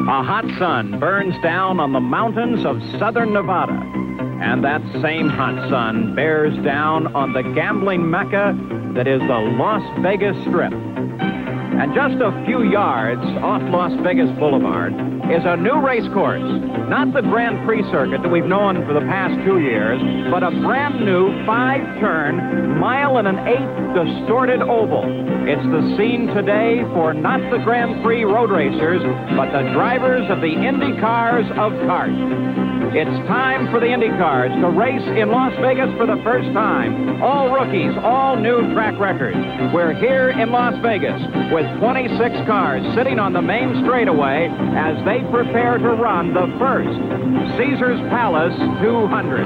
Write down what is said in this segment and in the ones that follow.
A hot sun burns down on the mountains of southern Nevada. And that same hot sun bears down on the gambling mecca that is the Las Vegas Strip. And just a few yards off Las Vegas Boulevard is a new race course. Not the Grand Prix circuit that we've known for the past 2 years, but a brand new 5-turn, mile-and-an-eighth distorted oval. It's the scene today for not the Grand Prix road racers, but the drivers of the Indy cars of kart. It's time for the Indy cars to race in Las Vegas for the first time. All rookies, all new track records. We're here in Las Vegas with 26 cars sitting on the main straightaway as they prepare to run the first Caesars Palace 200.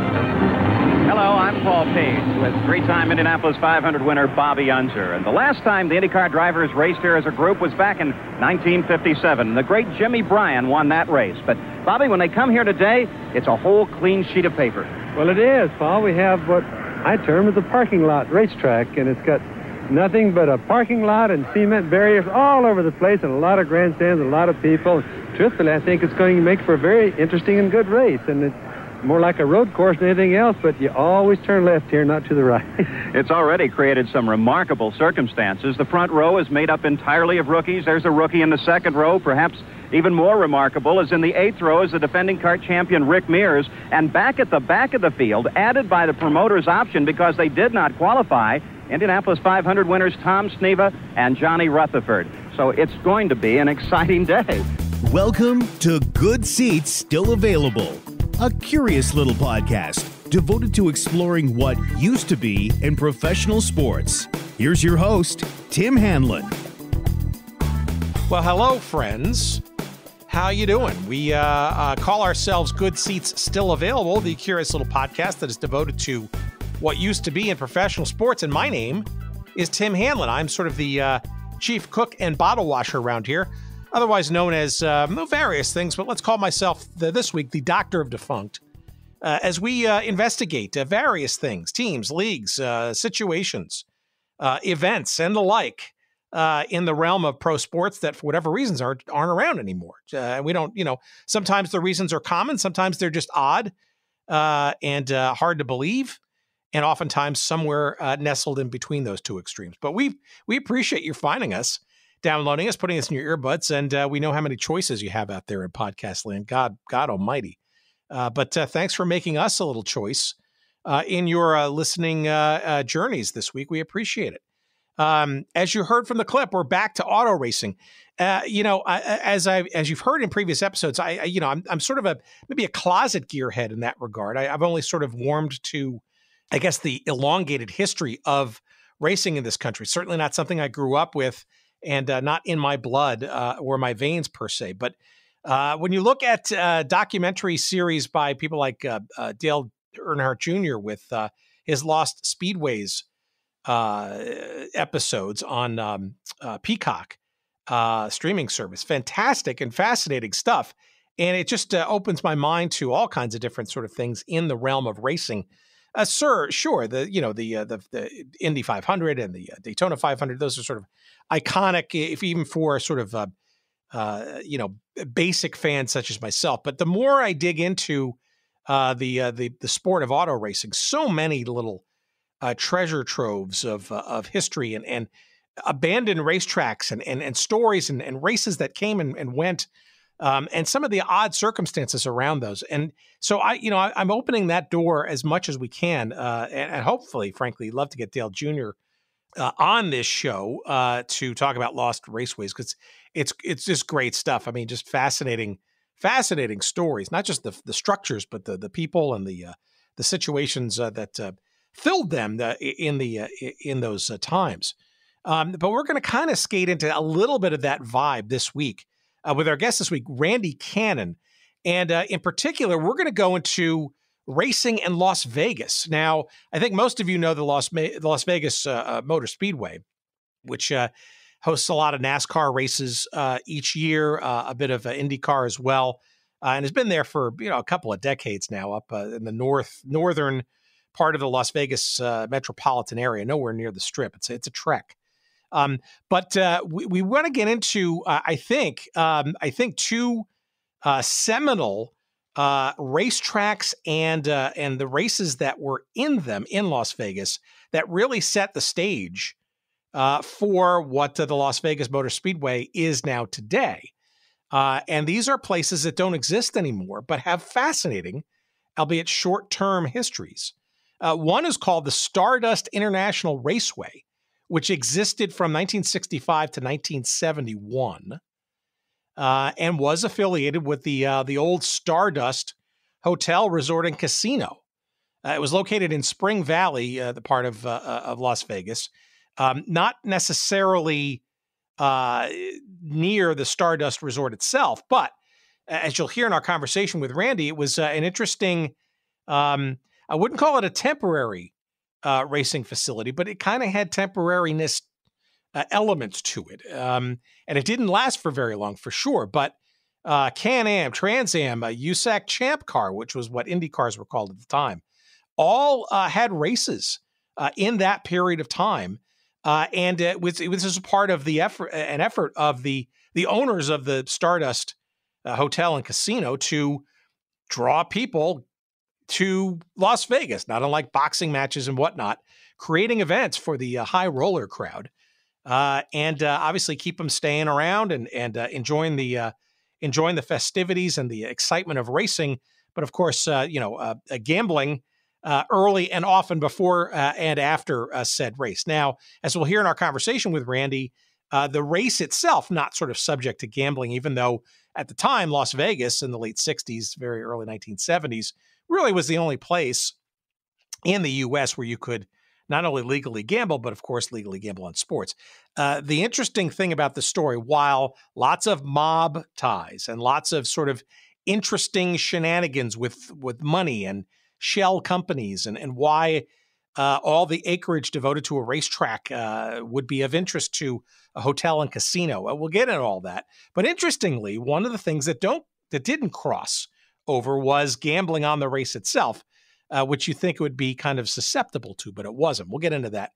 Hello, I'm Paul Page with three-time Indianapolis 500 winner Bobby Unser. And the last time the IndyCar drivers raced here as a group was back in 1957. The great Jimmy Bryan won that race. But, Bobby, when they come here today, it's a whole clean sheet of paper. Well, it is, Paul. We have what I term as a parking lot racetrack, and it's got nothing but a parking lot and cement barriers all over the place and a lot of grandstands and a lot of people. Truthfully, I think it's going to make for a very interesting and good race, and it's more like a road course than anything else, but you always turn left here, not to the right. It's already created some remarkable circumstances. The front row is made up entirely of rookies. There's a rookie in the second row. Perhaps even more remarkable is in the eighth row is the defending kart champion Rick Mears. And back at the back of the field, added by the promoter's option because they did not qualify, Indianapolis 500 winners Tom Sneva and Johnny Rutherford. So it's going to be an exciting day. Welcome to Good Seats Still Available, a curious little podcast devoted to exploring what used to be in professional sports. Here's your host, Tim Hanlon. Well, hello, friends. How you doing? We call ourselves Good Seats Still Available, the curious little podcast that is devoted to what used to be in professional sports. And my name is Tim Hanlon. I'm sort of the chief cook and bottle washer around here, otherwise known as various things, but let's call myself this week the Doctor of Defunct, as we investigate various things, teams, leagues, situations, events, and the like in the realm of pro sports that, for whatever reasons, aren't around anymore. We don't, sometimes the reasons are common, sometimes they're just odd and hard to believe, and oftentimes somewhere nestled in between those two extremes. But we appreciate you finding us, downloading us, putting us in your earbuds, and we know how many choices you have out there in podcast land. God almighty. But thanks for making us a little choice in your listening journeys this week. We appreciate it. As you heard from the clip, we're back to auto racing. As you've heard in previous episodes, I'm sort of maybe a closet gearhead in that regard. I've only sort of warmed to, I guess, the elongated history of racing in this country. Certainly not something I grew up with, and not in my blood or my veins per se. But when you look at documentary series by people like Dale Earnhardt Jr. with his Lost Speedways episodes on Peacock streaming service, fantastic and fascinating stuff. And it just opens my mind to all kinds of different sort of things in the realm of racing. The Indy 500 and the Daytona 500, those are sort of iconic, if even for sort of, basic fans such as myself. But the more I dig into the sport of auto racing, so many little treasure troves of history and abandoned racetracks and stories and races that came and went, and some of the odd circumstances around those. And so I'm opening that door as much as we can, and hopefully, frankly, love to get Dale Jr. On this show to talk about Lost Raceways, because it's just great stuff. I mean, just fascinating stories, not just the structures, but the people and the situations that filled them in those times. But we're going to kind of skate into a little bit of that vibe this week with our guest this week, Randy Cannon. And in particular, we're going to go into racing in Las Vegas. Now, I think most of you know the Las Vegas Motor Speedway, which hosts a lot of NASCAR races each year, a bit of IndyCar as well, and has been there for a couple of decades now, up in the northern part of the Las Vegas metropolitan area, nowhere near the Strip. It's a trek. We want to get into, I think, two seminal racetracks and the races that were in them in Las Vegas that really set the stage for what the Las Vegas Motor Speedway is now today. And these are places that don't exist anymore, but have fascinating, albeit short-term histories. One is called the Stardust International Raceway, which existed from 1965 to 1971, and was affiliated with the old Stardust Hotel, Resort, and Casino. It was located in Spring Valley, the part of Las Vegas, not necessarily near the Stardust Resort itself, but as you'll hear in our conversation with Randy, it was an interesting, I wouldn't call it a temporary racing facility, but it kind of had temporariness elements to it. And it didn't last for very long, for sure, but Can-Am, Trans Am, USAC Champ Car, which was what Indy cars were called at the time, all had races in that period of time. And it was as a part of the effort of the owners of the Stardust Hotel and Casino to draw people to Las Vegas, not unlike boxing matches and whatnot, creating events for the high roller crowd, and obviously keep them staying around and enjoying the festivities and the excitement of racing. But of course, gambling early and often before and after said race. Now, as we'll hear in our conversation with Randy, the race itself not sort of subject to gambling, even though at the time Las Vegas in the late 60s, very early 1970s, really was the only place in the U.S. where you could not only legally gamble, but of course legally gamble on sports. The interesting thing about the story, while lots of mob ties and lots of sort of interesting shenanigans with money and shell companies and why all the acreage devoted to a racetrack would be of interest to a hotel and casino. We'll get into all that. But interestingly, one of the things that didn't cross over was gambling on the race itself, which you think it would be kind of susceptible to, but it wasn't. We'll get into that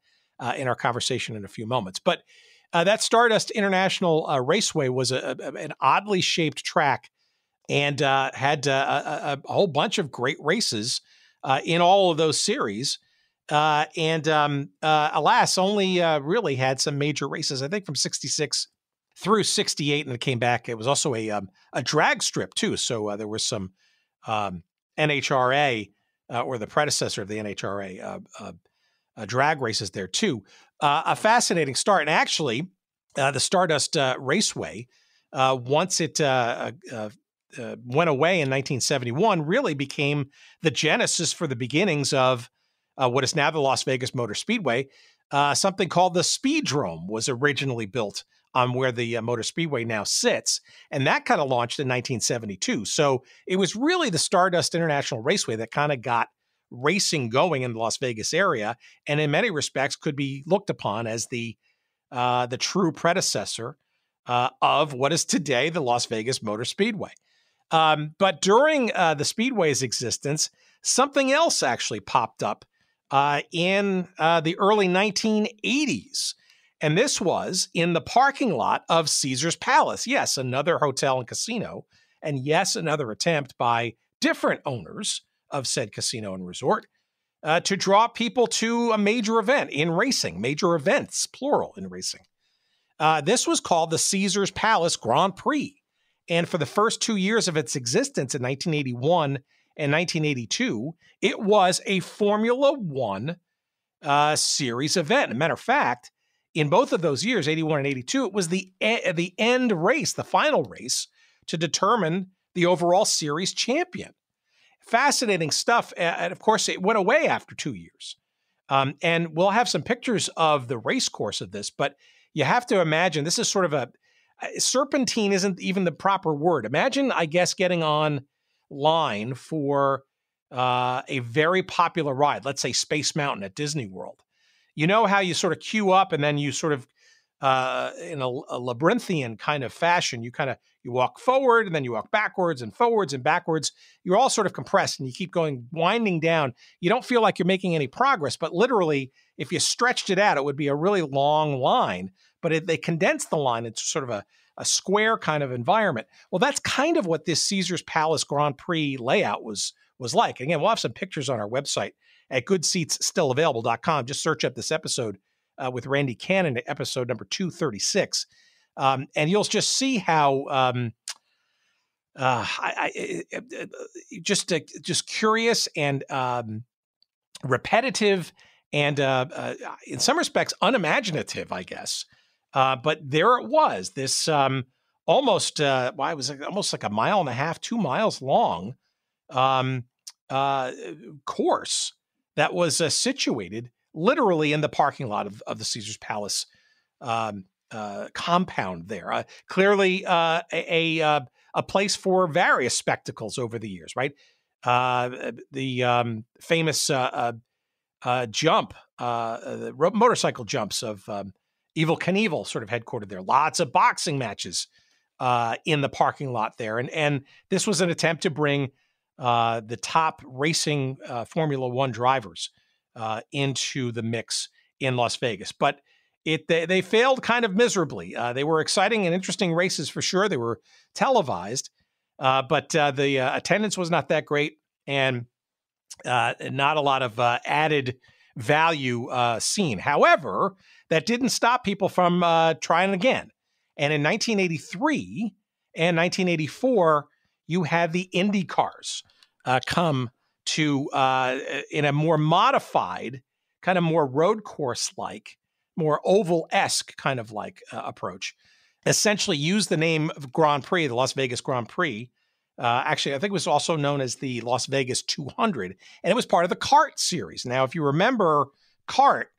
in our conversation in a few moments. But that Stardust International Raceway was an oddly shaped track and had a whole bunch of great races in all of those series. Alas, only really had some major races, I think from 66 through 68, and it came back. It was also a drag strip too. So there was some NHRA or the predecessor of the NHRA drag races there too. A fascinating start. And actually, the Stardust Raceway, once it went away in 1971, really became the genesis for the beginnings of what is now the Las Vegas Motor Speedway. Something called the Speedrome was originally built on where the Motor Speedway now sits, and that kind of launched in 1972. So it was really the Stardust International Raceway that kind of got racing going in the Las Vegas area, and in many respects could be looked upon as the true predecessor of what is today the Las Vegas Motor Speedway. But during the Speedway's existence, something else actually popped up in the early 1980s. And this was in the parking lot of Caesar's Palace. Yes, another hotel and casino. And yes, another attempt by different owners of said casino and resort to draw people to a major event in racing, major events, plural, in racing. This was called the Caesar's Palace Grand Prix. And for the first 2 years of its existence in 1981 and 1982, it was a Formula One series event. As a matter of fact, in both of those years, 81 and 82, it was the end race, the final race, to determine the overall series champion. Fascinating stuff. And of course, it went away after 2 years. And we'll have some pictures of the race course of this, but you have to imagine this is sort of serpentine isn't even the proper word. Imagine, I guess, getting on line for a very popular ride, let's say Space Mountain at Disney World. You know how you sort of queue up and then you sort of in a labyrinthian kind of fashion. You walk forward and then you walk backwards and forwards and backwards. You're all sort of compressed and you keep going, winding down. You don't feel like you're making any progress, but literally, if you stretched it out, it would be a really long line. But they condensed the line into sort of a square kind of environment. Well, that's kind of what this Caesars Palace Grand Prix layout was like. Again, we'll have some pictures on our website at goodseatsstillavailable.com. Just search up this episode with Randy Cannon, episode number 236. And you'll just see how just curious and repetitive and in some respects unimaginative, I guess. But there it was, this almost it was almost like a mile and a half, 2 miles long course that was situated literally in the parking lot of the Caesars Palace compound there. Clearly a place for various spectacles over the years, right? The famous jump, the motorcycle jumps of Evel Knievel sort of headquartered there. Lots of boxing matches in the parking lot there. And this was an attempt to bring the top racing Formula One drivers into the mix in Las Vegas. But they failed kind of miserably. They were exciting and interesting races for sure. They were televised, but the attendance was not that great and not a lot of added value seen. However, that didn't stop people from trying again. And in 1983 and 1984, you had the Indy cars come to, in a more modified, kind of more road course-like, more oval-esque kind of like approach, essentially use the name of Grand Prix, the Las Vegas Grand Prix. Actually, I think it was also known as the Las Vegas 200, and it was part of the CART series. Now, if you remember CART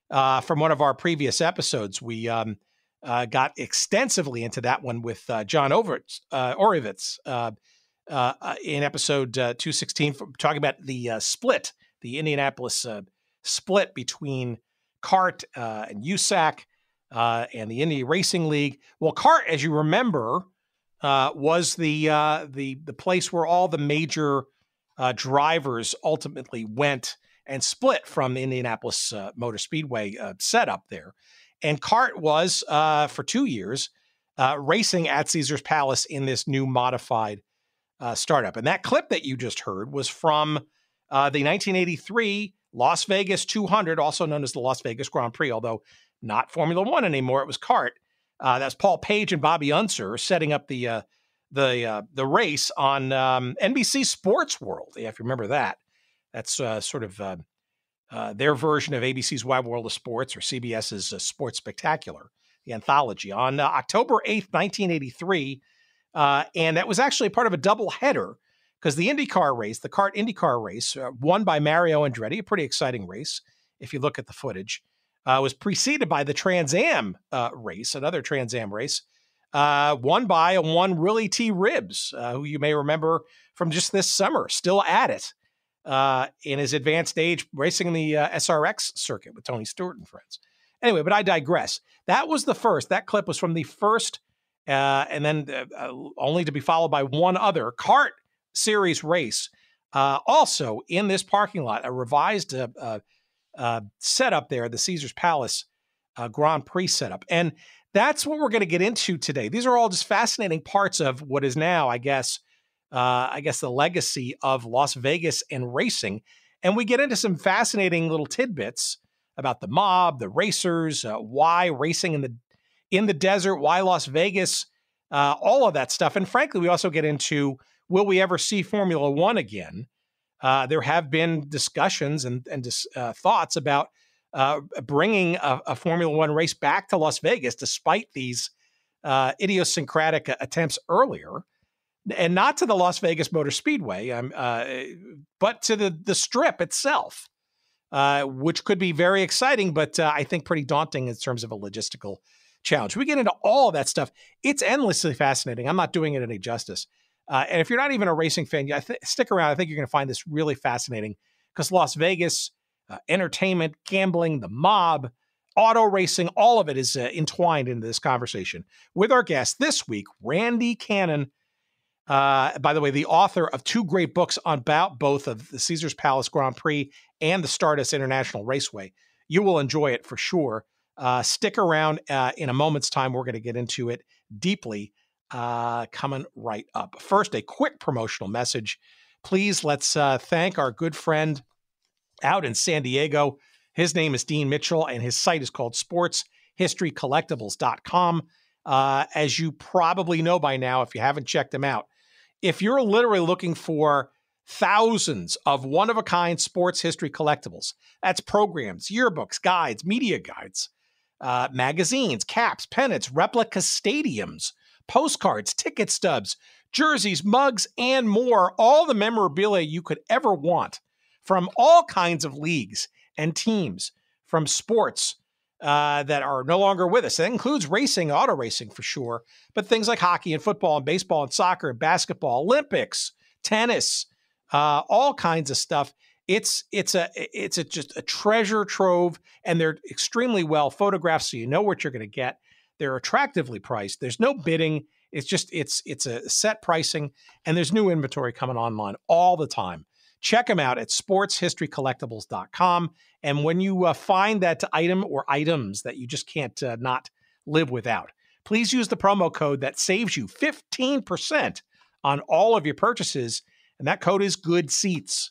from one of our previous episodes, we got extensively into that one with John Orovitz in episode 216, talking about the split, the Indianapolis split between CART and USAC and the Indy Racing League. Well, CART, as you remember, was the place where all the major drivers ultimately went and split from the Indianapolis Motor Speedway setup there. And CART was, for 2 years, racing at Caesars Palace in this new modified startup. And that clip that you just heard was from the 1983 Las Vegas 200, also known as the Las Vegas Grand Prix, although not Formula One anymore. It was CART. That's Paul Page and Bobby Unser setting up the race on NBC Sports World. Yeah, if you remember that. That's sort of their version of ABC's Wide World of Sports or CBS's Sports Spectacular, the anthology, on October 8th, 1983. And that was actually part of a double header because the IndyCar race, the CART IndyCar race, won by Mario Andretti, a pretty exciting race, if you look at the footage, was preceded by the Trans Am race, another Trans Am race, won by one Willie T. Ribbs, who you may remember from just this summer, still at it in his advanced age, racing in the SRX circuit with Tony Stewart and friends. Anyway, but I digress. That was the first. That clip was from the first, and then only to be followed by one other CART series race, also in this parking lot, a revised setup there, the Caesars Palace Grand Prix setup. And that's what we're going to get into today. These are all just fascinating parts of what is now, I guess, the legacy of Las Vegas and racing. And we get into some fascinating little tidbits about the mob, the racers, why racing in the desert, why Las Vegas, all of that stuff. And frankly, we also get into, will we ever see Formula One again? There have been discussions and thoughts about bringing a Formula One race back to Las Vegas, despite these idiosyncratic attempts earlier, and not to the Las Vegas Motor Speedway, but to the Strip itself, which could be very exciting, but I think pretty daunting in terms of a logistical challenge. We get into all of that stuff. It's endlessly fascinating. I'm not doing it any justice. And if you're not even a racing fan, stick around. I think you're going to find this really fascinating because Las Vegas, entertainment, gambling, the mob, auto racing, all of it is entwined into this conversation with our guest this week, Randy Cannon. By the way, the author of 2 great books about both of the Caesars Palace Grand Prix and the Stardust International Raceway. You will enjoy it for sure. Stick around. In a moment's time, we're going to get into it deeply, coming right up. First, a quick promotional message. Please, let's thank our good friend out in San Diego. His name is Dean Mitchell, and his site is called sportshistorycollectibles.com. As you probably know by now, if you haven't checked them out, if you're literally looking for thousands of one-of-a-kind sports history collectibles, that's programs, yearbooks, guides, media guides, magazines, caps, pennants, replica stadiums, postcards, ticket stubs, jerseys, mugs, and more, all the memorabilia you could ever want from all kinds of leagues and teams, from sports that are no longer with us. That includes racing, auto racing for sure, but things like hockey and football and baseball and soccer and basketball, Olympics, tennis, all kinds of stuff. It's just a treasure trove, and they're extremely well photographed, so you know what you're going to get. They're attractively priced. There's no bidding. It's a set pricing, and there's new inventory coming online all the time. Check them out at sportshistorycollectibles.com. And when you find that item or items that you just can't not live without, please use the promo code that saves you 15% on all of your purchases. And that code is Good Seats.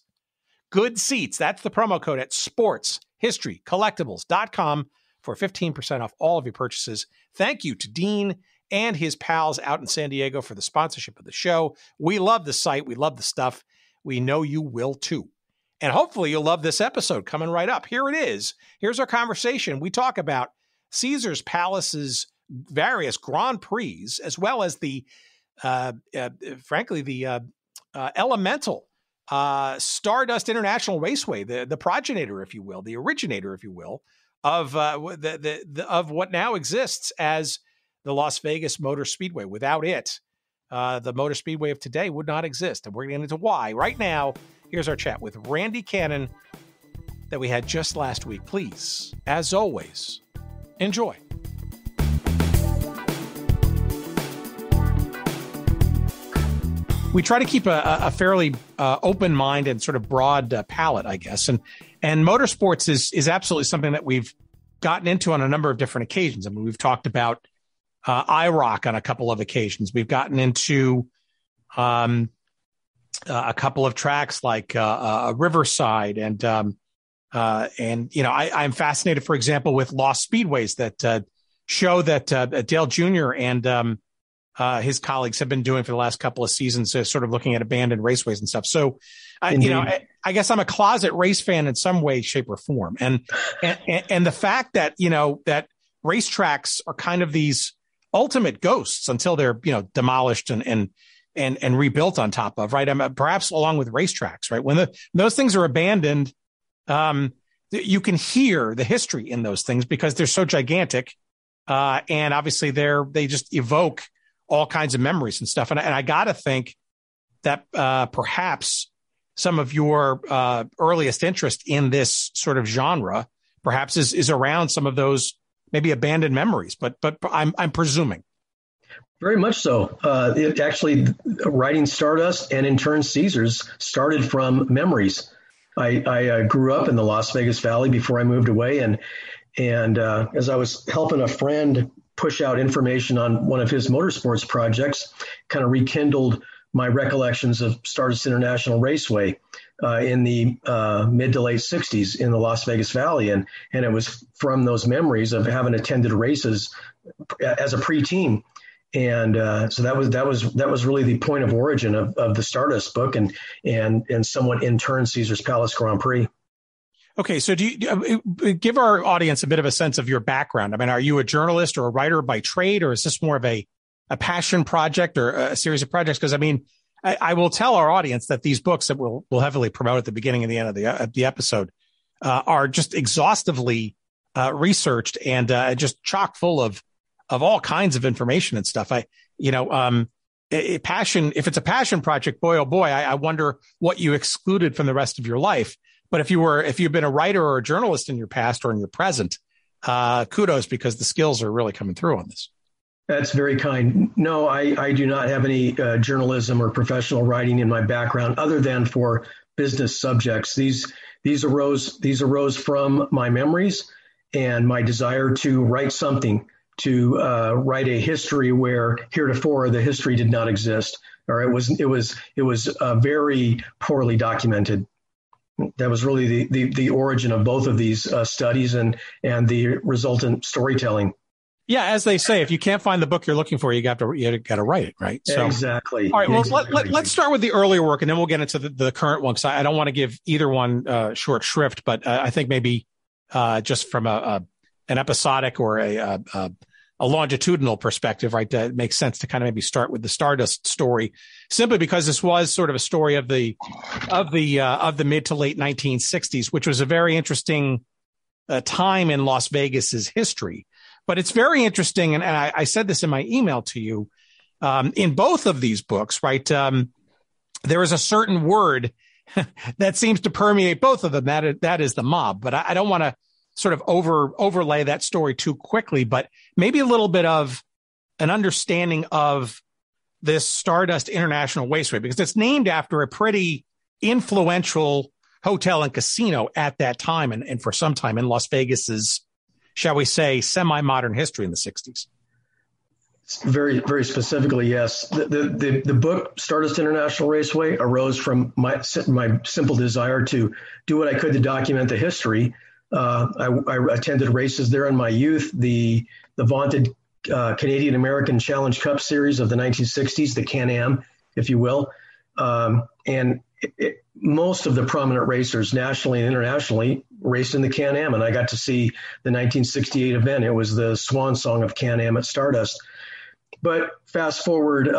Good Seats. That's the promo code at sportshistorycollectibles.com for 15% off all of your purchases. Thank you to Dean and his pals out in San Diego for the sponsorship of the show. We love the site. We love the stuff. We know you will too. And hopefully you'll love this episode coming right up. Here it is. Here's our conversation. We talk about Caesars Palace's various Grand Prix, as well as the, elemental Stardust International Raceway, the progenitor, if you will, the originator, if you will, of of what now exists as the Las Vegas Motor Speedway. Without it, the Motor Speedway of today would not exist. And we're going to get into why. Right now, here's our chat with Randy Cannon that we had just last week. Please, as always, enjoy. We try to keep a fairly open mind and sort of broad palette, I guess. And motorsports is absolutely something that we've gotten into on a number of different occasions. I mean, we've talked about IROC on a couple of occasions. We've gotten into a couple of tracks like Riverside, and you know, I'm fascinated, for example, with lost speedways that show that Dale Jr. and his colleagues have been doing for the last couple of seasons, sort of looking at abandoned raceways and stuff. So, you know, I guess I'm a closet race fan in some way, shape, or form, and the fact that, you know, that racetracks are kind of these ultimate ghosts until they're, you know, demolished and rebuilt on top of, right? Perhaps along with racetracks, right? When those things are abandoned, you can hear the history in those things because they're so gigantic, and obviously they just evoke all kinds of memories and stuff. And I got to think that perhaps some of your earliest interest in this sort of genre perhaps is around some of those maybe abandoned memories, but I'm presuming. Very much so. It actually, writing Stardust and in turn Caesars started from memories. I grew up in the Las Vegas Valley before I moved away, and as I was helping a friend push out information on one of his motorsports projects, kind of rekindled my recollections of Stardust International Raceway in the mid to late 60s in the Las Vegas Valley. And it was from those memories of having attended races as a preteen. And so that was really the point of origin of the Stardust book and somewhat in turn Caesars Palace Grand Prix. Okay, so do you give our audience a bit of a sense of your background? I mean, are you a journalist or a writer by trade, or is this more of a passion project or a series of projects? Because I mean, I will tell our audience that these books that we'll heavily promote at the beginning and the end of the episode are just exhaustively researched and just chock full of all kinds of information and stuff. Passion. If it's a passion project, boy, oh boy, I wonder what you excluded from the rest of your life. But if you've been a writer or a journalist in your past or in your present, kudos, because the skills are really coming through on this. That's very kind. No, I do not have any journalism or professional writing in my background other than for business subjects. These arose from my memories and my desire to write something, to write a history where heretofore the history did not exist, or it was very poorly documented. That was really the origin of both of these studies and the resultant storytelling. Yeah, as they say, if you can't find the book you're looking for, you got to write it, right? So, exactly. All right. Well, exactly. let's start with the earlier work, and then we'll get into the current one, because I don't want to give either one short shrift, but I think maybe just from an episodic or a longitudinal perspective, right? It makes sense to kind of maybe start with the Stardust story, simply because this was sort of a story of the mid to late 1960s, which was a very interesting time in Las Vegas's history. But it's very interesting, and I said this in my email to you, in both of these books, right? There is a certain word that seems to permeate both of them. That is the mob. But I don't want to sort of overlay that story too quickly, but maybe a little bit of an understanding of this Stardust International Raceway, because it's named after a pretty influential hotel and casino at that time, and for some time in Las Vegas's, shall we say, semi-modern history in the 60s. Very, very specifically, yes. The book Stardust International Raceway arose from my simple desire to do what I could to document the history. I attended races there in my youth, the vaunted Canadian American Challenge Cup Series of the 1960s, the Can-Am, if you will. And most of the prominent racers nationally and internationally raced in the Can-Am, and I got to see the 1968 event. It was the swan song of Can-Am at Stardust. But fast forward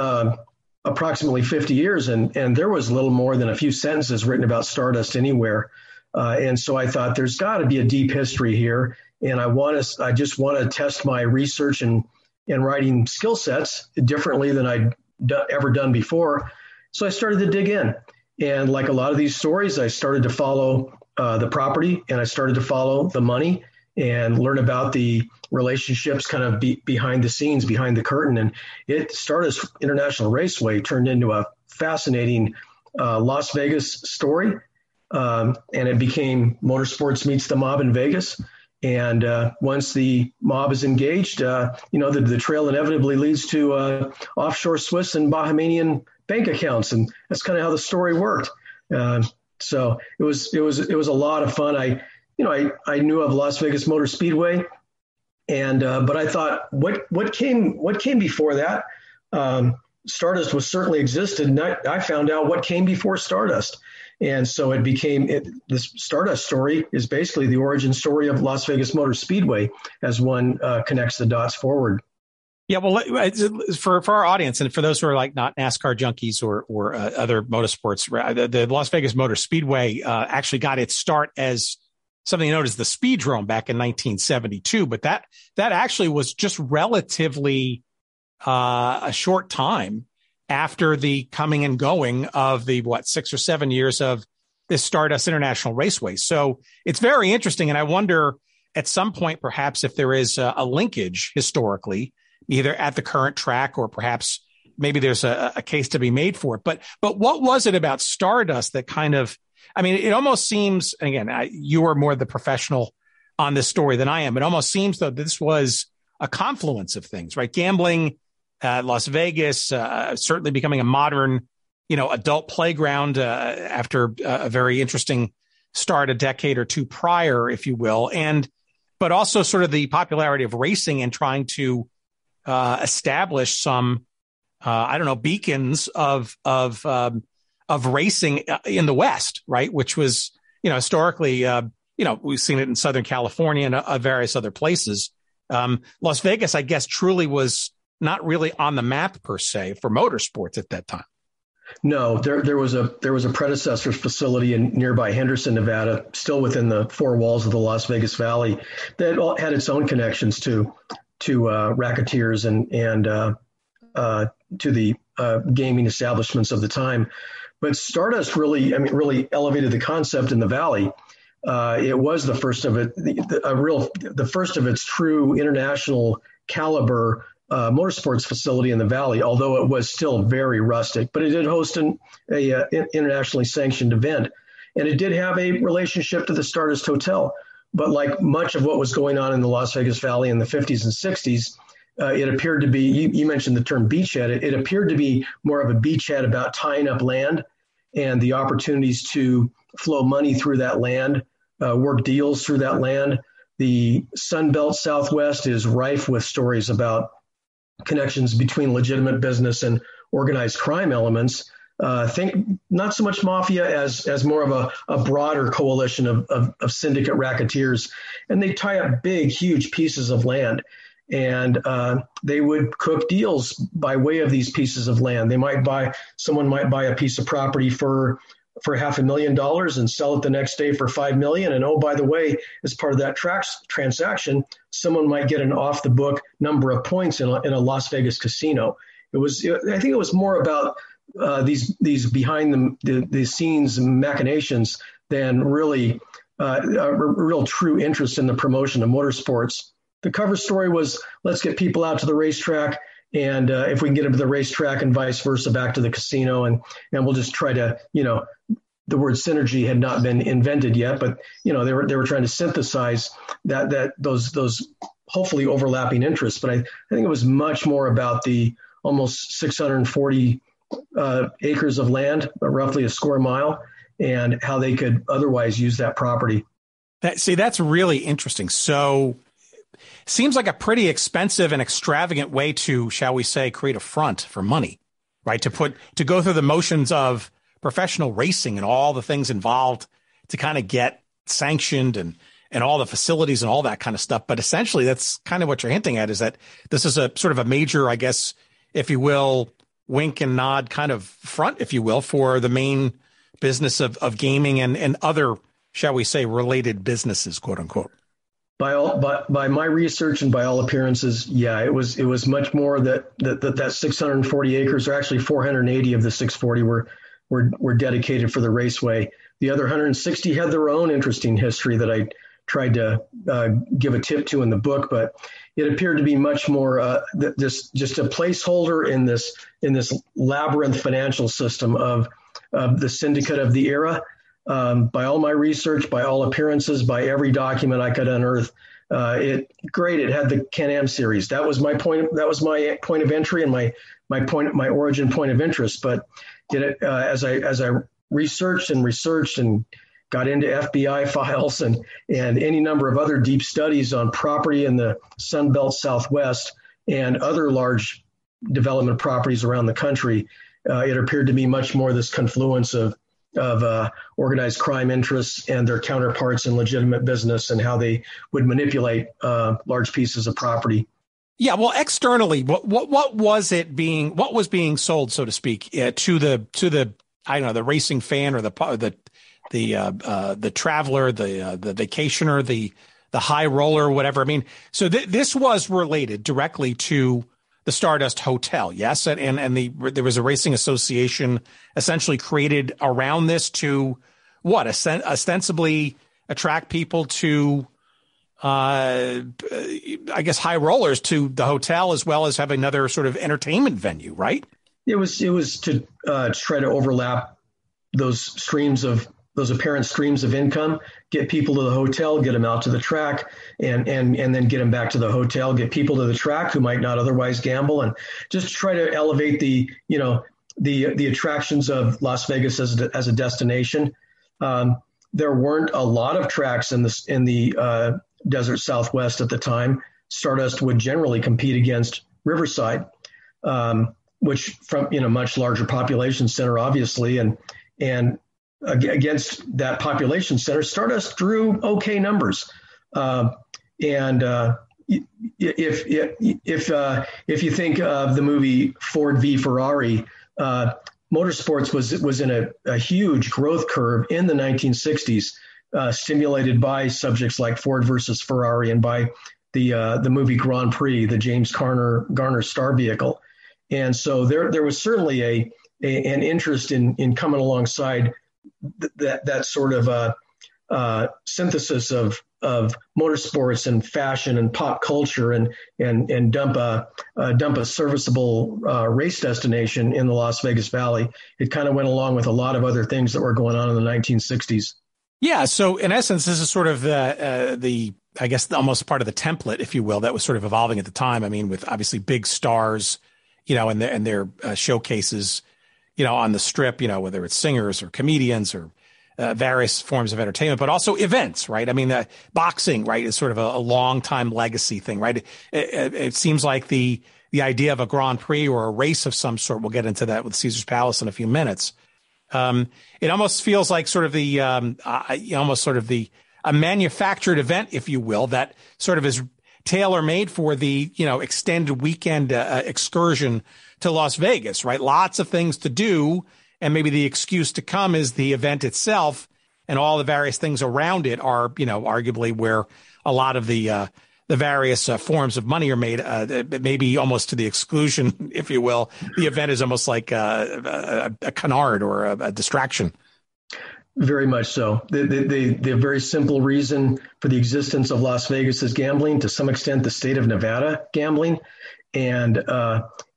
approximately 50 years, and there was little more than a few sentences written about Stardust anywhere. And so I thought there's got to be a deep history here, and I just want to test my research and writing skill sets differently than I'd ever done before. So I started to dig in. And like a lot of these stories, I started to follow the property, and I started to follow the money and learn about the relationships kind of behind the scenes, behind the curtain. And Stardust International Raceway turned into a fascinating Las Vegas story. And it became Motorsports Meets the Mob in Vegas. And once the mob is engaged, the trail inevitably leads to offshore Swiss and Bahamian bank accounts, and that's kind of how the story worked. So it was a lot of fun. I knew of Las Vegas Motor Speedway, and but I thought, what came before that? Stardust was certainly existed, and I found out what came before Stardust. And so this Stardust story is basically the origin story of Las Vegas Motor Speedway as one connects the dots forward. Yeah, well, for our audience, and for those who are like not NASCAR junkies or other motorsports, the Las Vegas Motor Speedway actually got its start as something known as the Speedrome back in 1972. But that actually was just relatively a short time after the coming and going of the 6 or 7 years of this Stardust International Raceway. So it's very interesting, and I wonder at some point perhaps if there is a linkage historically, either at the current track or perhaps maybe there's a case to be made for it. But what was it about Stardust that kind of, I mean, it almost seems, and again, you are more the professional on this story than I am. It almost seems though this was a confluence of things, right? Gambling, Las Vegas, certainly becoming a modern, adult playground after a very interesting start a decade or two prior, if you will. But also sort of the popularity of racing and trying to establish some, beacons of racing in the West, right? Which was, historically, we've seen it in Southern California and various other places. Las Vegas, I guess, truly was not really on the map per se for motorsports at that time. No, there was a predecessor facility in nearby Henderson, Nevada, still within the four walls of the Las Vegas Valley, that had its own connections to racketeers and to the gaming establishments of the time. But Stardust really elevated the concept in the Valley. It was the first of it, the first of its true international caliber motorsports facility in the valley, although it was still very rustic. But it did host an internationally sanctioned event, and it did have a relationship to the Stardust Hotel. But like much of what was going on in the Las Vegas Valley in the 50s and 60s, it appeared to be, you mentioned the term beachhead, it appeared to be more of a beachhead about tying up land and the opportunities to flow money through that land, work deals through that land. The Sun Belt Southwest is rife with stories about connections between legitimate business and organized crime elements. Think not so much mafia as more of a broader coalition of syndicate racketeers. And they tie up big, huge pieces of land. And they would cook deals by way of these pieces of land. Someone might buy a piece of property for $500,000 and sell it the next day for $5 million. And oh, by the way, as part of that transaction, someone might get an off the book number of points in a Las Vegas casino. I think it was more about these behind the scenes machinations than really a real true interest in the promotion of motorsports. The cover story was, let's get people out to the racetrack, and if we can get them to the racetrack and vice versa back to the casino, and we'll just try to, the word synergy had not been invented yet, but they were trying to synthesize those hopefully overlapping interests. But I think it was much more about the almost 640 acres of land, roughly a square mile, and how they could otherwise use that property. That's really interesting. So seems like a pretty expensive and extravagant way to, shall we say, create a front for money, right? To go through the motions of professional racing and all the things involved to kind of get sanctioned and all the facilities and all that kind of stuff. But essentially, that's kind of what you're hinting at, is that this is a sort of a major, I guess, if you will, wink and nod kind of front, if you will, for the main business of gaming and other, shall we say, related businesses, quote unquote. By my research and by all appearances, yeah, it was much more that 640 acres, or actually 480 of the 640 were dedicated for the raceway. The other 160 had their own interesting history that I tried to give a tip to in the book, but it appeared to be much more just a placeholder in this labyrinth financial system of the syndicate of the era. By all my research, by all appearances, by every document I could unearth, it had the Can-Am series. That was my point. That was my point of entry and my origin point of interest. But as I researched and got into FBI files and any number of other deep studies on property in the Sun Belt Southwest and other large development properties around the country, it appeared to be much more this confluence of organized crime interests and their counterparts in legitimate business and how they would manipulate large pieces of property. Yeah, well, externally, what was being sold, so to speak, to the I don't know, the racing fan or the traveler, the vacationer, the high roller, whatever. I mean, so this was related directly to the Stardust Hotel, yes, and there was a racing association essentially created around this to what, ostensibly attract people to, I guess, high rollers to the hotel, as well as have another sort of entertainment venue, right? It was to try to overlap those apparent streams of income, get people to the hotel, get them out to the track, and then get them back to the hotel, get people to the track who might not otherwise gamble, and just try to elevate the attractions of Las Vegas as a destination. There weren't a lot of tracks in the desert Southwest at the time. Stardust would generally compete against Riverside, which from much larger population center, obviously, and against that population center, Stardust drew okay numbers. And if you think of the movie Ford v Ferrari, motorsports was in a huge growth curve in the 1960s, stimulated by subjects like Ford versus Ferrari and by the movie Grand Prix, the James Garner star vehicle. And so there was certainly an interest in coming alongside that sort of synthesis of motorsports and fashion and pop culture and dump a serviceable race destination in the Las Vegas Valley. It kind of went along with a lot of other things that were going on in the 1960s. Yeah. So in essence, this is sort of the I guess almost part of the template, if you will, that was sort of evolving at the time. I mean, with obviously big stars, and their showcases, on the strip, whether it's singers or comedians or various forms of entertainment, but also events, right? I mean, boxing, right, is sort of a long time legacy thing, right? It seems like the idea of a Grand Prix or a race of some sort, we'll get into that with Caesar's Palace in a few minutes. It almost feels like sort of a manufactured event, if you will, that sort of is tailor-made for the, extended weekend excursion to Las Vegas, right? Lots of things to do. And maybe the excuse to come is the event itself, and all the various things around it are, arguably where a lot of the various forms of money are made, maybe almost to the exclusion, if you will. The event is almost like a canard or a distraction. Very much so. The very simple reason for the existence of Las Vegas is gambling, to some extent the state of Nevada gambling, and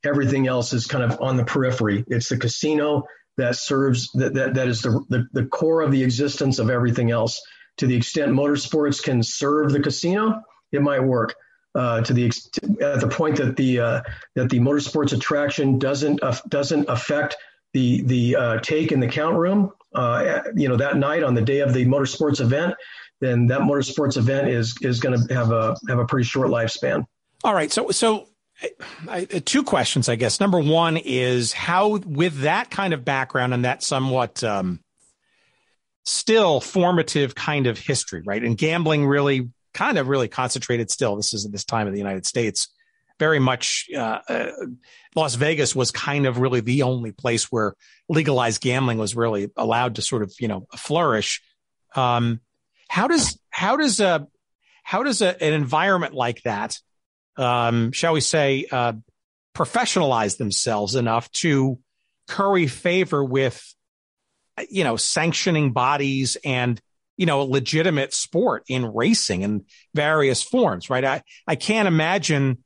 everything else is kind of on the periphery. It's the casino that serves, that is the core of the existence of everything else. To the extent motorsports can serve the casino, it might work. At the point that the motorsports attraction doesn't affect the take in the count room, that night on the day of the motorsports event, then that motorsports event is going to have a pretty short lifespan. All right. So two questions, I guess. Number one is how, with that kind of background and that somewhat still formative kind of history, right? And gambling really concentrated still. This is at this time of the United States. Very much Las Vegas was kind of really the only place where legalized gambling was really allowed to sort of, flourish. How does an environment like that, shall we say, professionalize themselves enough to curry favor with, sanctioning bodies and, a legitimate sport in racing in various forms, right? I can't imagine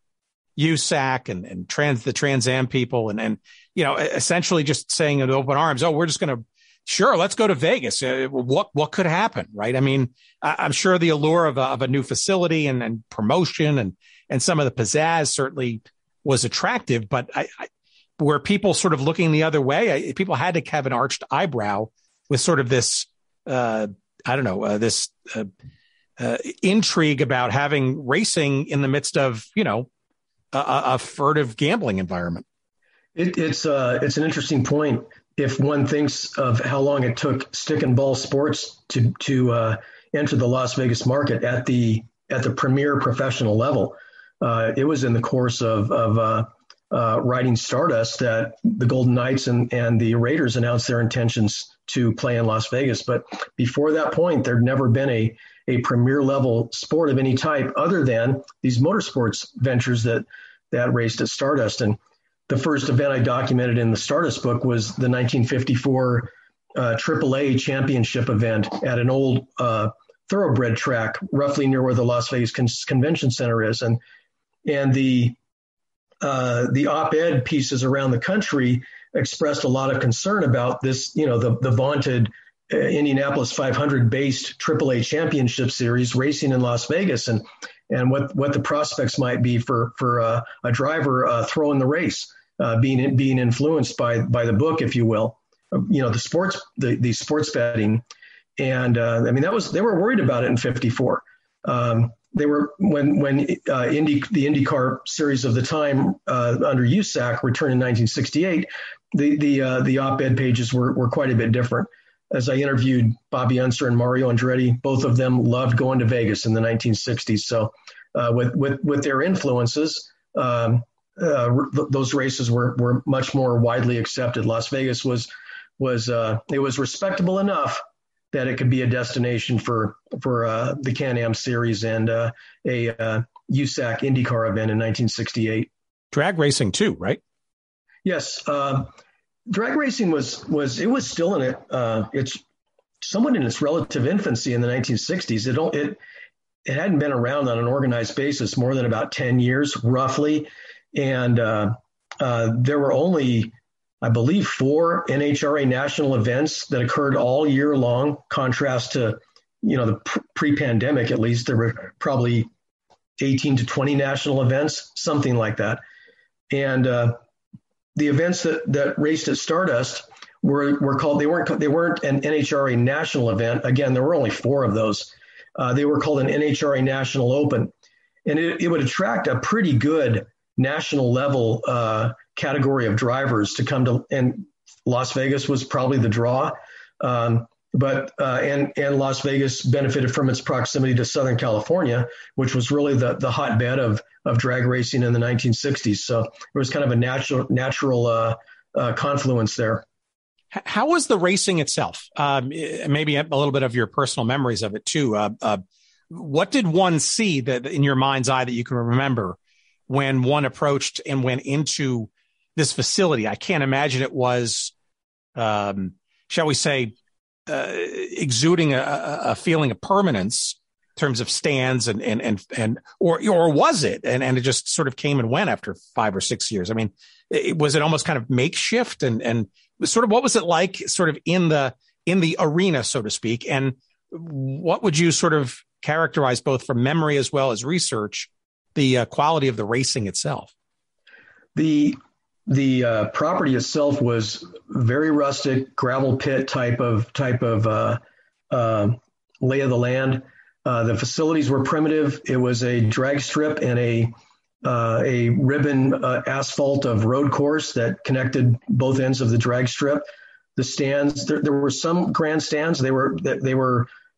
USAC and the Trans Am people and essentially just saying in open arms, oh, we're just going to, sure, let's go to Vegas. What could happen, right? I mean, I'm sure the allure of a new facility and promotion and some of the pizzazz certainly was attractive, but were people sort of looking the other way? People had to have an arched eyebrow with sort of this, intrigue about having racing in the midst of, a furtive gambling environment. It's an interesting point. If one thinks of how long it took stick and ball sports to enter the Las Vegas market at the premier professional level, it was in the course of riding Stardust that the Golden Knights and the Raiders announced their intentions to play in Las Vegas. But before that point, there'd never been a premier level sport of any type other than these motorsports ventures that raced at Stardust. And the first event I documented in the Stardust book was the 1954 AAA championship event at an old thoroughbred track, roughly near where the Las Vegas Convention Center is. And the op-ed pieces around the country expressed a lot of concern about this, the vaunted Indianapolis 500 based AAA championship series racing in Las Vegas and what the prospects might be for a driver throwing the race, being influenced by the book, if you will, the sports betting. And they were worried about it in 54. They were when the IndyCar series of the time under USAC returned in 1968. The op-ed pages were quite a bit different. As I interviewed Bobby Unser and Mario Andretti, both of them loved going to Vegas in the 1960s. So with their influences, those races were much more widely accepted. Las Vegas was respectable enough that it could be a destination for the Can-Am series and a USAC IndyCar event in 1968. Drag racing too, right? Yes. Drag racing was still in its somewhat in its relative infancy in the 1960s. It hadn't been around on an organized basis more than about 10 years, roughly. And there were only, I believe, 4 NHRA national events that occurred all year long, contrast to, the pre-pandemic, at least. There were probably 18 to 20 national events, something like that. And the events that raced at Stardust were called, they weren't an NHRA national event. Again, there were only 4 of those. They were called an NHRA National Open, and it would attract a pretty good national level category of drivers to come to, and Las Vegas was probably the draw. But Las Vegas benefited from its proximity to Southern California, which was really the hotbed of drag racing in the 1960s. So there was kind of a natural confluence there. How was the racing itself? Maybe a little bit of your personal memories of it too. What did one see that in your mind's eye that you can remember when one approached and went into this facility? I can't imagine it was, shall we say, exuding a feeling of permanence in terms of stands or was it? And it just sort of came and went after 5 or 6 years. I mean, was it almost kind of makeshift and sort of what was it like sort of in the arena, so to speak? And what would you sort of characterize both from memory as well as research, the quality of the racing itself? The property itself was very rustic, gravel pit type of lay of the land. The facilities were primitive. It was a drag strip and a ribbon asphalt of road course that connected both ends of the drag strip. The stands, there were some grandstands. They were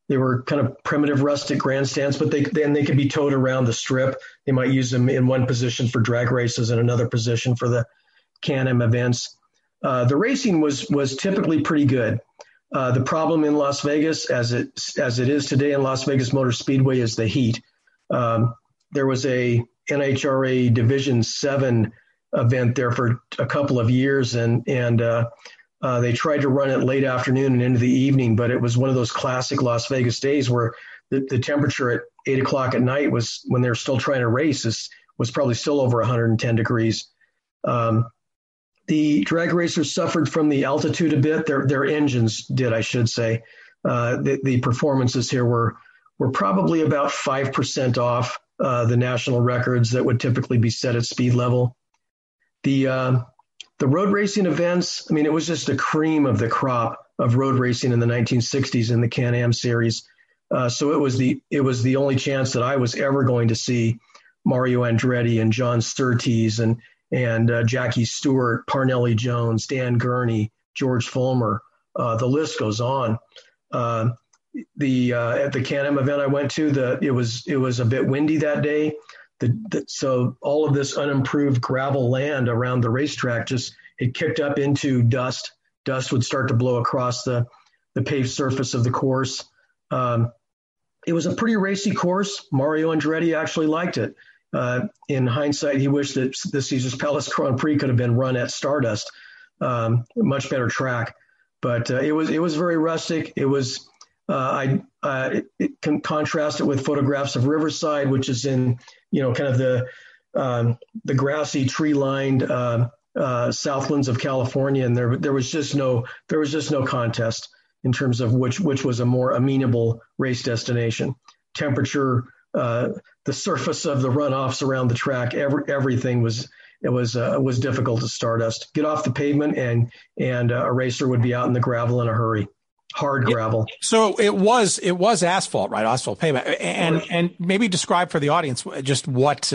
kind of primitive, rustic grandstands, but they could be towed around the strip. They might use them in one position for drag races and another position for the Can-Am events. The racing was typically pretty good. The problem in Las Vegas, as it is today in Las Vegas Motor Speedway, is the heat. There was a NHRA Division 7 event there for a couple of years, and they tried to run it late afternoon and into the evening, but it was one of those classic Las Vegas days where the temperature at 8 o'clock at night was, when they were still trying to race, was probably still over 110 degrees. The drag racers suffered from the altitude a bit. Their engines did, I should say. The performances here were probably about 5% off the national records that would typically be set at speed level. The road racing events, I mean, it was just a cream of the crop of road racing in the 1960s in the Can-Am series. So it was the only chance that I was ever going to see Mario Andretti and John Surtees and Jackie Stewart, Parnelli Jones, Dan Gurney, George Fulmer. The list goes on. At the Can-Am event I went to, it was a bit windy that day. So all of this unimproved gravel land around the racetrack it kicked up into dust. Dust would start to blow across the paved surface of the course. It was a pretty racy course. Mario Andretti actually liked it. In hindsight, he wished that the Caesars Palace Grand Prix could have been run at Stardust. Much better track, but it was very rustic. It was. I can contrast it with photographs of Riverside, which is in kind of the grassy, tree-lined southlands of California, and there was just no contest in terms of which was a more amenable race destination. Temperature, the surface of the runoffs around the track, everything was difficult to Stardust. Get off the pavement, and a racer would be out in the gravel in a hurry. Hard gravel. So it was asphalt, right? Asphalt pavement. And maybe describe for the audience just what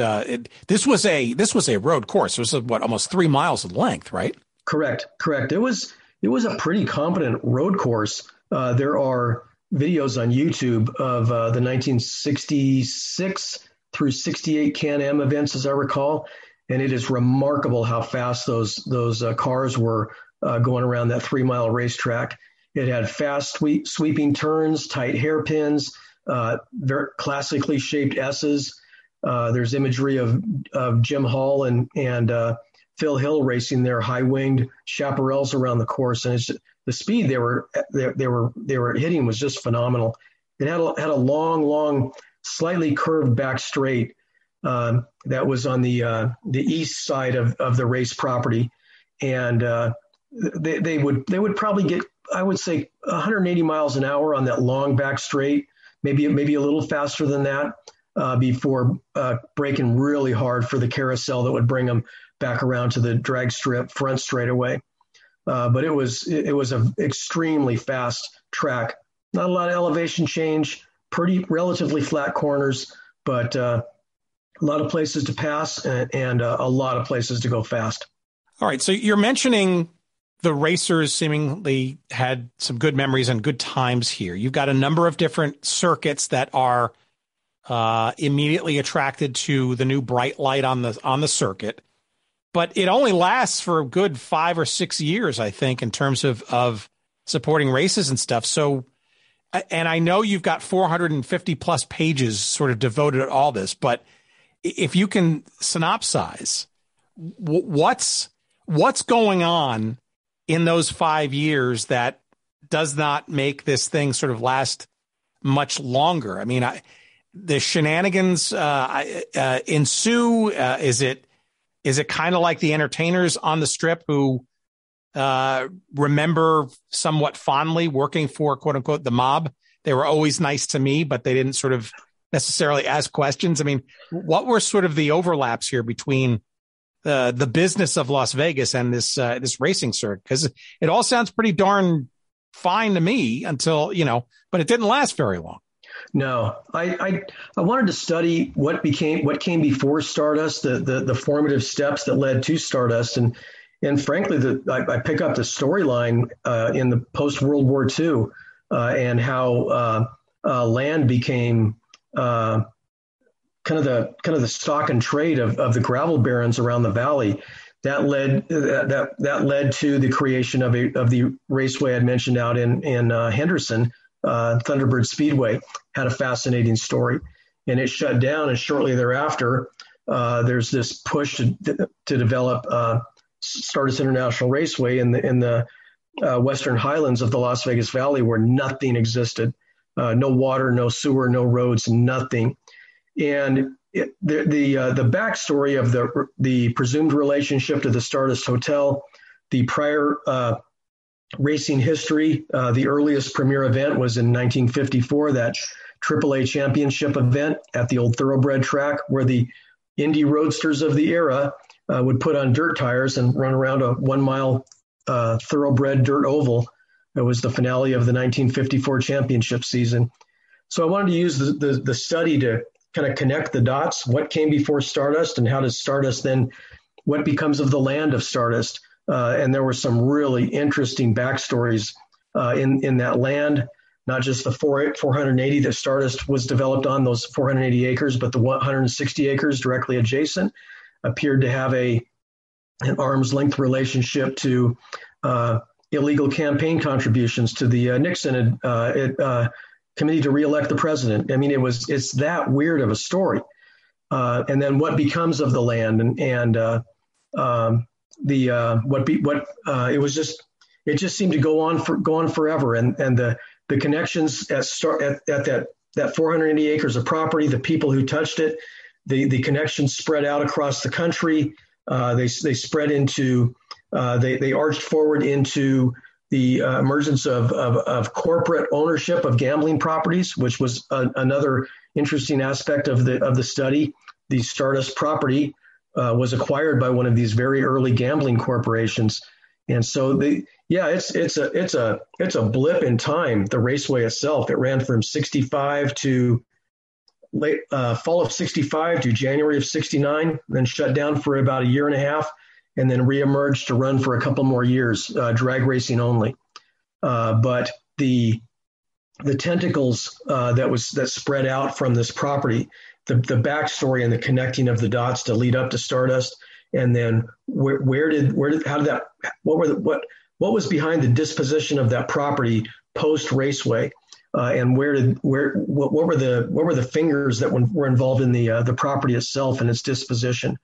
this was a road course. It was almost 3 miles in length, right? Correct. It was a pretty competent road course. There are videos on YouTube of the 1966 through 68 Can-Am events, as I recall, and it is remarkable how fast those cars were going around that 3 mile racetrack. It had fast, sweeping turns, tight hairpins, very classically shaped S's. There's imagery of Jim Hall and Phil Hill racing their high-winged chaparrals around the course, and the speed they were hitting was just phenomenal. It had a long, slightly curved back straight that was on the east side of the race property, and they would probably get, I would say, 180 miles an hour on that long back straight, maybe a little faster than that, before braking really hard for the carousel that would bring them back around to the drag strip front straightaway. But it was an extremely fast track. Not a lot of elevation change, pretty relatively flat corners, but a lot of places to pass and a lot of places to go fast. All right, so you're mentioning the racers seemingly had some good memories and good times here. You've got a number of different circuits that are immediately attracted to the new bright light on the circuit, but it only lasts for a good 5 or 6 years, I think, in terms of supporting races and stuff. So, and I know you've got 450 plus pages sort of devoted to all this, but if you can synopsize what's going on in those 5 years that does not make this thing sort of last much longer. I mean, the shenanigans ensue. Is it kind of like the entertainers on the strip who remember somewhat fondly working for, quote unquote, the mob? They were always nice to me, but they didn't sort of necessarily ask questions. I mean, what were sort of the overlaps here between the business of Las Vegas and this racing circuit? Because it all sounds pretty darn fine to me until, but it didn't last very long. No, I wanted to study what came before Stardust, the formative steps that led to Stardust, and frankly, I pick up the storyline in the post World War II and how land became kind of the stock and trade of the gravel barons around the valley. That led to the creation of the raceway I'd mentioned out in Henderson. Thunderbird Speedway had a fascinating story, and it shut down. And shortly thereafter, there's this push to develop Stardust International Raceway in the western highlands of the Las Vegas Valley, where nothing existed, no water, no sewer, no roads, nothing. And the backstory of the presumed relationship to the Stardust Hotel, the prior racing history, the earliest premier event was in 1954, that AAA championship event at the old Thoroughbred track, where the Indy roadsters of the era would put on dirt tires and run around a 1 mile Thoroughbred dirt oval. It was the finale of the 1954 championship season. So I wanted to use the study to kind of connect the dots. What came before Stardust, and how does Stardust then, what becomes of the land of Stardust? And there were some really interesting backstories in that land, not just the 480 that Stardust was developed on, those 480 acres, but the 160 acres directly adjacent appeared to have an arm's length relationship to illegal campaign contributions to the Nixon committee to reelect the president. I mean, it's that weird of a story. And then what becomes of the land, it just seemed to go on forever, and the connections at that 480 acres of property, the people who touched it, the connections spread out across the country. They spread into they arched forward into the emergence of corporate ownership of gambling properties, which was another interesting aspect of the study. The Stardust property was acquired by one of these very early gambling corporations, and so it's a blip in time. The raceway itself, it ran from 65 to late fall of 65 to January of 69, then shut down for about a year and a half, and then reemerged to run for a couple more years, drag racing only. But the tentacles that spread out from this property, the backstory and the connecting of the dots to lead up to Stardust, and then what was behind the disposition of that property post raceway, and what were the fingers that were involved in the property itself and its disposition.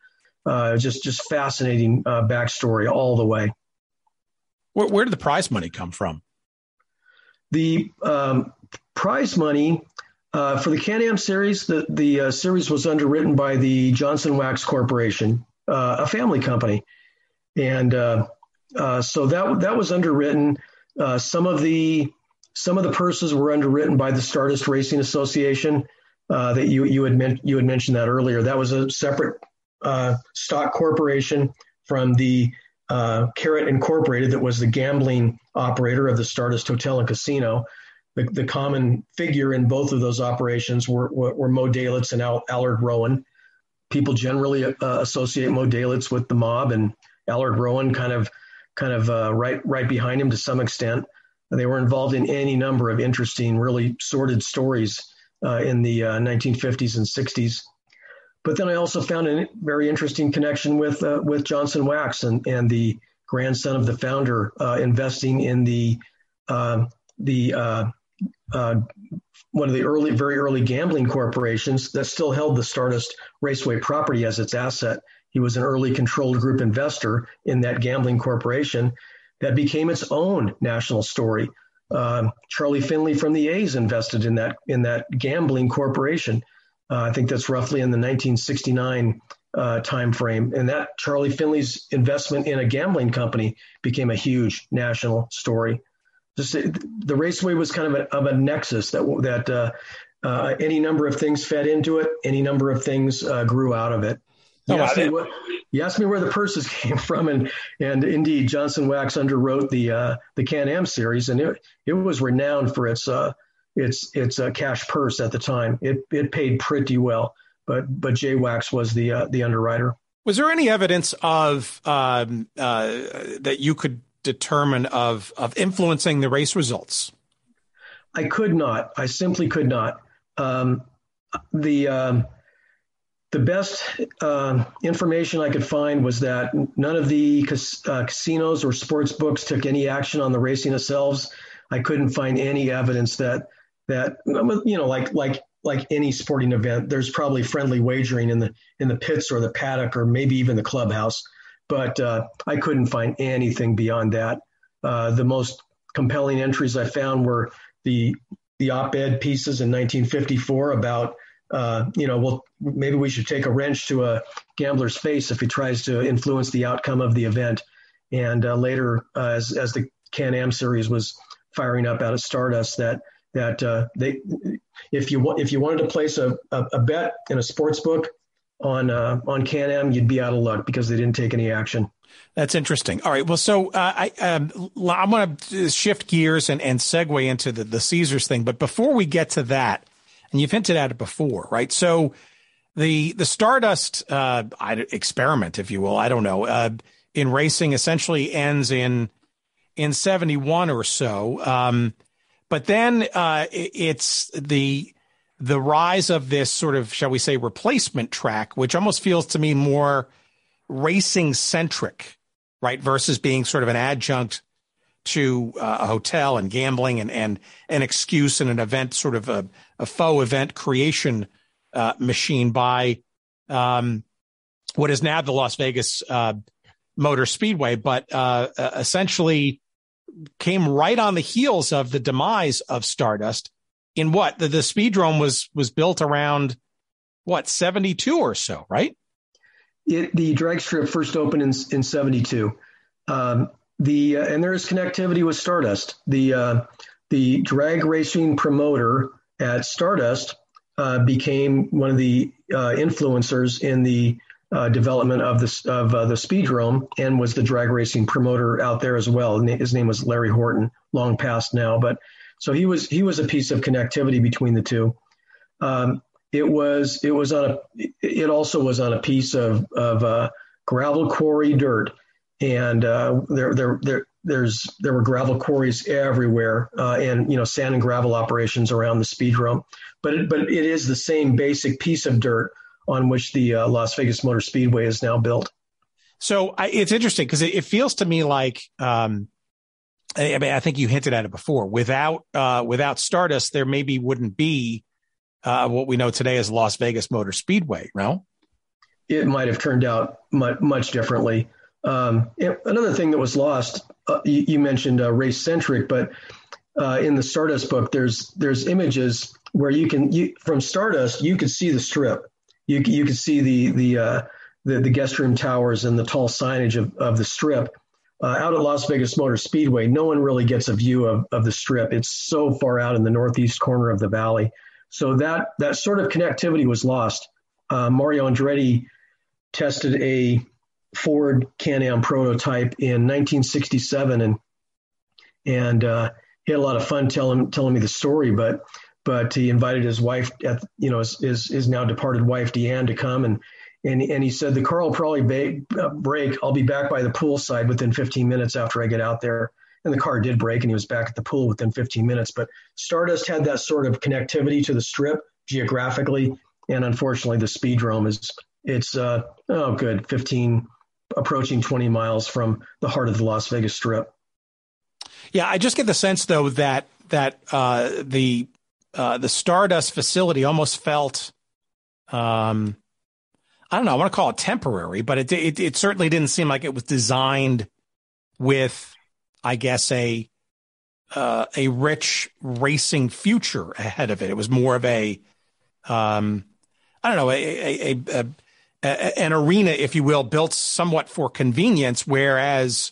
Just fascinating backstory all the way. Where did the prize money come from? The prize money for the Can-Am series, the series was underwritten by the Johnson Wax Corporation, a family company, and so that was underwritten. Some of the purses were underwritten by the Stardust Racing Association. That you had mentioned that earlier. That was a separate stock corporation from the Carrot Incorporated, that was the gambling operator of the Stardust Hotel and Casino. The common figure in both of those operations were Mo Dalitz and Allard Rowan. People generally associate Mo Dalitz with the mob, and Allard Rowan kind of right behind him to some extent. They were involved in any number of interesting, really sordid stories in the 1950s and 60s. But then I also found a very interesting connection with Johnson Wax and the grandson of the founder investing in one of the very early gambling corporations that still held the Stardust Raceway property as its asset. He was an early controlled group investor in that gambling corporation that became its own national story. Charlie Finley from the A's invested in that gambling corporation. I think that's roughly in the 1969 time frame. And that Charlie Finley's investment in a gambling company became a huge national story. The Raceway was kind of a nexus that any number of things fed into it, any number of things grew out of it. You asked me where the purses came from, and indeed, Johnson Wax underwrote the Can-Am series, and it was renowned for its cash purse at the time. It paid pretty well, but J Wax was the underwriter. Was there any evidence of that you could determine of influencing the race results? I could not. I simply could not. The best information I could find was that none of the casinos or sports books took any action on the racing themselves. I couldn't find any evidence that like any sporting event, there's probably friendly wagering in the pits or the paddock or maybe even the clubhouse. But I couldn't find anything beyond that. The most compelling entries I found were the op-ed pieces in 1954 about, maybe we should take a wrench to a gambler's face if he tries to influence the outcome of the event. And later, as the Can-Am series was firing up out of Stardust, that if you wanted to place a bet in a sports book on Can-Am, you'd be out of luck because they didn't take any action. That's interesting. All right. Well, so I'm going to shift gears and segue into the Caesars thing. But before we get to that, and you've hinted at it before, right? So the Stardust experiment, if you will, I don't know, in racing essentially ends in 71 or so. But then it's the rise of this sort of, shall we say, replacement track, which almost feels to me more racing centric, right? Versus being sort of an adjunct to a hotel and gambling and an excuse and an event, sort of a faux event creation machine by what is now the Las Vegas Motor Speedway, but essentially came right on the heels of the demise of Stardust. In what the Speedrome was built around, 72 or so, right? The drag strip first opened in 72. And there is connectivity with Stardust. The drag racing promoter at Stardust became one of the influencers in the development of the Speedrome, and was the drag racing promoter out there as well. His name was Larry Horton, long past now, but so he was a piece of connectivity between the two. It also was on a piece of gravel quarry dirt, and there were gravel quarries everywhere, and sand and gravel operations around the Speedrome. But it is the same basic piece of dirt on which the Las Vegas Motor Speedway is now built. So it's interesting because it feels to me like, I think you hinted at it before. Without Stardust, there maybe wouldn't be what we know today as Las Vegas Motor Speedway, no? it might have turned out much differently. Another thing that was lost, you mentioned race centric, but in the Stardust book, there's images where from Stardust you could see the Strip, you could see the guest room towers and the tall signage of the Strip. Out at Las Vegas Motor Speedway, no one really gets a view of the Strip. It's so far out in the northeast corner of the valley. So that sort of connectivity was lost. Mario Andretti tested a Ford Can-Am prototype in 1967, and he had a lot of fun telling me the story. But he invited his wife, his now departed wife Deanne, to come, and he said the car will probably break. I'll be back by the poolside within 15 minutes after I get out there. And the car did break, and he was back at the pool within 15 minutes. But Stardust had that sort of connectivity to the Strip geographically, and unfortunately, the Speedrome it's 15, approaching 20 miles from the heart of the Las Vegas Strip. Yeah, I just get the sense though that the Stardust facility almost felt, I don't know, I want to call it temporary, but it certainly didn't seem like it was designed with, I guess, a rich racing future ahead of it. It was more of an arena, if you will, built somewhat for convenience, whereas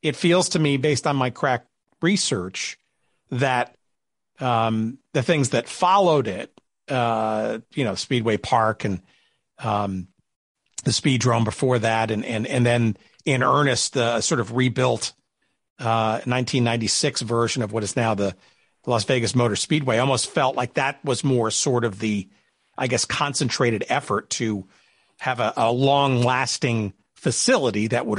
it feels to me, based on my crack research, that the things that followed it, Speedway Park and the Speedrome before that, and then in earnest, the sort of rebuilt 1996 version of what is now the Las Vegas Motor Speedway, almost felt like that was more sort of the, I guess, concentrated effort to have a long-lasting facility that would